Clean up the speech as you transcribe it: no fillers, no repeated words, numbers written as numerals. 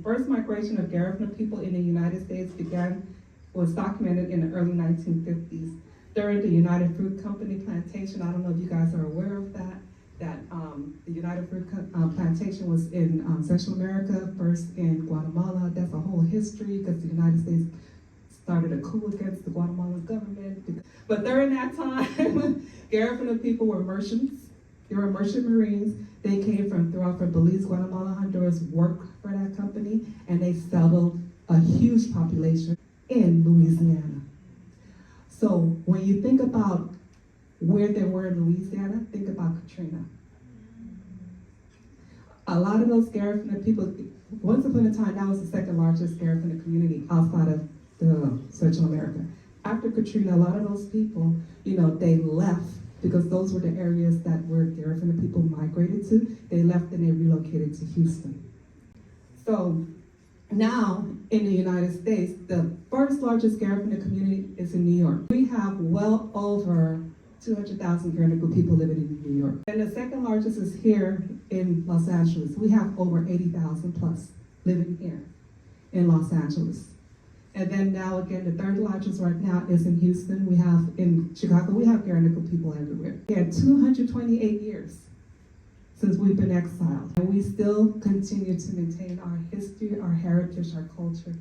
first migration of Garifuna people in the United States was documented in the early 1950s during the United Fruit Company plantation. I don't know if you guys are aware of that. The United Fruit plantation was in Central America, first in Guatemala. That's a whole history because the United States started a coup against the Guatemalan government. But during that time, Garifuna people were merchants. They were merchant marines. They came from Belize, Guatemala, Honduras, worked for that company, and they settled a huge population in Louisiana. So when you think about where they were in Louisiana, think about Katrina. A lot of those Garifuna people, once upon a time, that was the second largest Garifuna community outside of Central America. After Katrina, a lot of those people, they left because those were the areas that where Garifuna people migrated to. They left and they relocated to Houston. So now in the United States, the first largest Garifuna community is in New York. We have well over 200,000 Garifuna people living in New York. And the second largest is here in Los Angeles. We have over 80,000 plus living here in Los Angeles. And then now again, the third largest right now is in Houston. We have in Chicago, we have Garifuna people everywhere. We had 228 years since we've been exiled. And we still continue to maintain our history, our heritage, our culture.